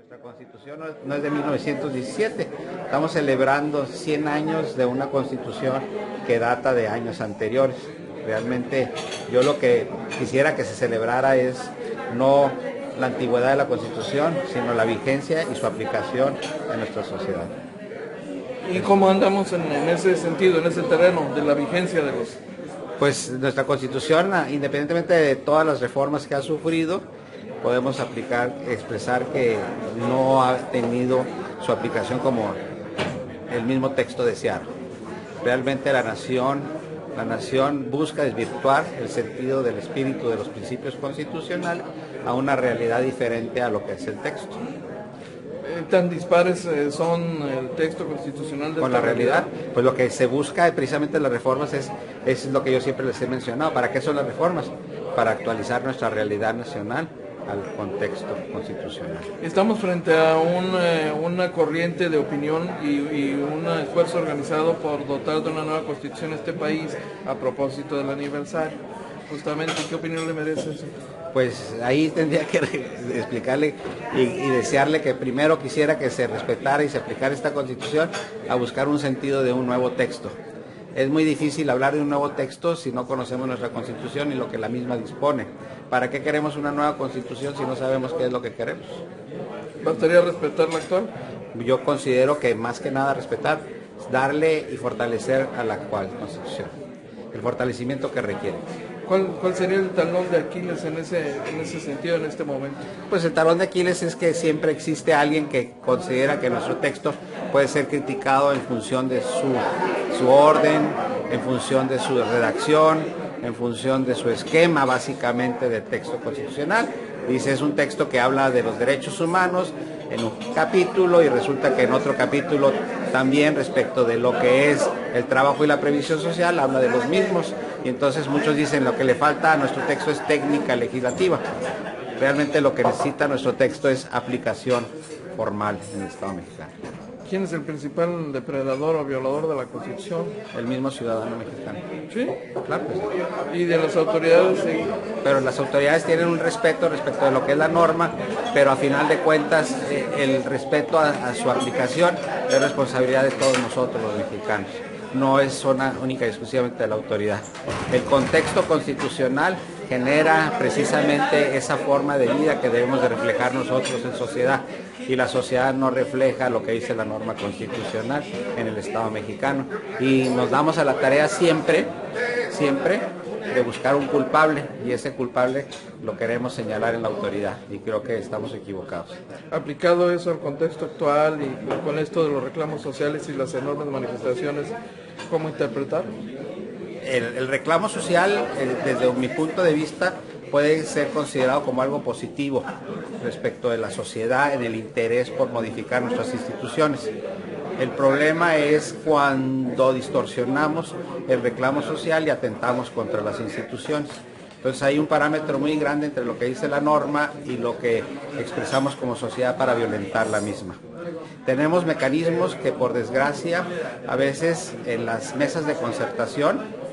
Nuestra Constitución no es de 1917, estamos celebrando 100 años de una Constitución que data de años anteriores. Realmente yo lo que quisiera que se celebrara es no la antigüedad de la Constitución, sino la vigencia y su aplicación en nuestra sociedad. ¿Y cómo andamos en ese sentido, en ese terreno de la vigencia de los...? Pues nuestra Constitución, independientemente de todas las reformas que ha sufrido, podemos expresar que no ha tenido su aplicación como el mismo texto deseado. Realmente la nación busca desvirtuar el sentido del espíritu de los principios constitucionales a una realidad diferente a lo que es el texto. ¿Tan dispares son el texto constitucional de con la realidad? Pues lo que se busca precisamente en las reformas es lo que yo siempre les he mencionado. ¿Para qué son las reformas? Para actualizar nuestra realidad nacional al contexto constitucional. Estamos frente a una corriente de opinión y un esfuerzo organizado por dotar de una nueva constitución a este país a propósito del aniversario. Justamente, ¿qué opinión le merece eso? Pues ahí tendría que explicarle y desearle que primero quisiera que se respetara y se aplicara esta Constitución a buscar un sentido de un nuevo texto. Es muy difícil hablar de un nuevo texto si no conocemos nuestra Constitución y lo que la misma dispone. ¿Para qué queremos una nueva Constitución si no sabemos qué es lo que queremos? ¿Bastaría respetar la actual? Yo considero que más que nada respetar, darle y fortalecer a la actual Constitución, el fortalecimiento que requiere. ¿Cuál sería el talón de Aquiles en ese sentido, en este momento? Pues el talón de Aquiles es que siempre existe alguien que considera que nuestro texto puede ser criticado en función de su orden, en función de su redacción, en función de su esquema básicamente del texto constitucional. Dice, es un texto que habla de los derechos humanos en un capítulo y resulta que en otro capítulo también respecto de lo que es el trabajo y la previsión social habla de los mismos. Y entonces muchos dicen lo que le falta a nuestro texto es técnica legislativa. Realmente lo que necesita nuestro texto es aplicación formal en el Estado mexicano. ¿Quién es el principal depredador o violador de la Constitución? El mismo ciudadano mexicano. ¿Sí? Claro que sí. ¿Y de las autoridades? Sí. Pero las autoridades tienen un respeto respecto de lo que es la norma, pero a final de cuentas el respeto a su aplicación es responsabilidad de todos nosotros los mexicanos. No es zona única y exclusivamente de la autoridad. El contexto constitucional genera precisamente esa forma de vida que debemos de reflejar nosotros en sociedad, y la sociedad no refleja lo que dice la norma constitucional en el Estado mexicano, y nos damos a la tarea siempre de buscar un culpable, y ese culpable lo queremos señalar en la autoridad, y creo que estamos equivocados. Aplicado eso al contexto actual y con esto de los reclamos sociales y las enormes manifestaciones, ¿cómo interpretarlo? El reclamo social, desde mi punto de vista, puede ser considerado como algo positivo respecto de la sociedad en el interés por modificar nuestras instituciones. El problema es cuando distorsionamos el reclamo social y atentamos contra las instituciones. Entonces hay un parámetro muy grande entre lo que dice la norma y lo que expresamos como sociedad para violentar la misma. Tenemos mecanismos que, por desgracia, a veces en las mesas de concertación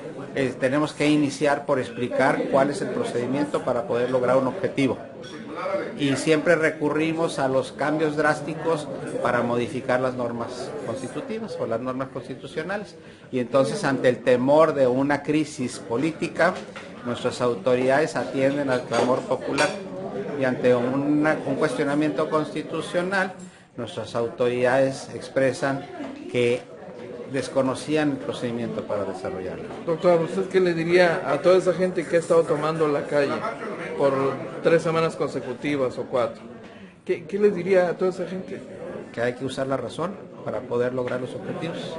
tenemos que iniciar por explicar cuál es el procedimiento para poder lograr un objetivo. Y siempre recurrimos a los cambios drásticos para modificar las normas constitutivas o las normas constitucionales. Y entonces, ante el temor de una crisis política, nuestras autoridades atienden al clamor popular. Y ante un cuestionamiento constitucional, nuestras autoridades expresan que desconocían el procedimiento para desarrollarlo. Doctor, ¿usted qué le diría a toda esa gente que ha estado tomando la calle por 3 semanas consecutivas o 4? ¿Qué les diría a toda esa gente? Que hay que usar la razón para poder lograr los objetivos.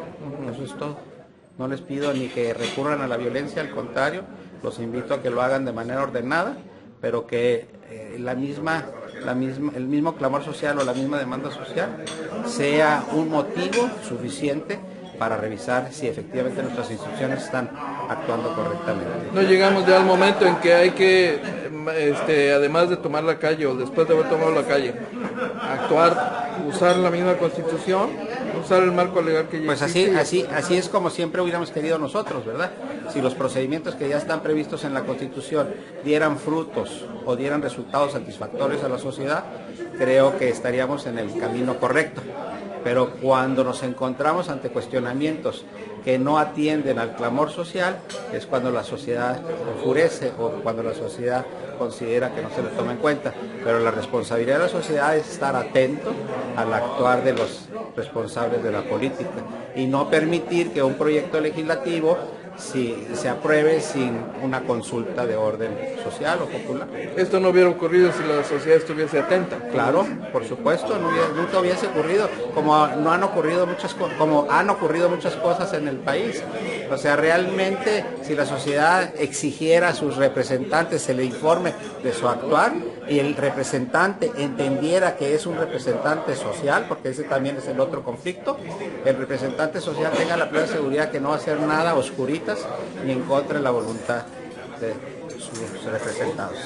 Eso es todo. No les pido ni que recurran a la violencia, al contrario, los invito a que lo hagan de manera ordenada, pero que el mismo clamor social o la misma demanda social sea un motivo suficiente para revisar si efectivamente nuestras instituciones están actuando correctamente. No llegamos ya al momento en que hay que, además de tomar la calle o después de haber tomado la calle, actuar, usar la misma Constitución, usar el marco legal que ya Pues existe. así es como siempre hubiéramos querido nosotros, ¿verdad? Si los procedimientos que ya están previstos en la Constitución dieran frutos o dieran resultados satisfactorios a la sociedad, creo que estaríamos en el camino correcto. Pero cuando nos encontramos ante cuestionamientos que no atienden al clamor social, es cuando la sociedad enfurece o cuando la sociedad considera que no se le toma en cuenta. Pero la responsabilidad de la sociedad es estar atento al actuar de los responsables de la política y no permitir que un proyecto legislativo se apruebe sin una consulta de orden social o popular. Esto no hubiera ocurrido si la sociedad estuviese atenta. Claro, por supuesto, nunca hubiese ocurrido, como han ocurrido muchas cosas en el país. O sea, realmente, si la sociedad exigiera a sus representantes se le informe de su actuar y el representante entendiera que es un representante social, porque ese también es el otro conflicto, el representante social tenga la plena seguridad que no va a hacer nada oscuritas ni en contra de la voluntad de sus representados.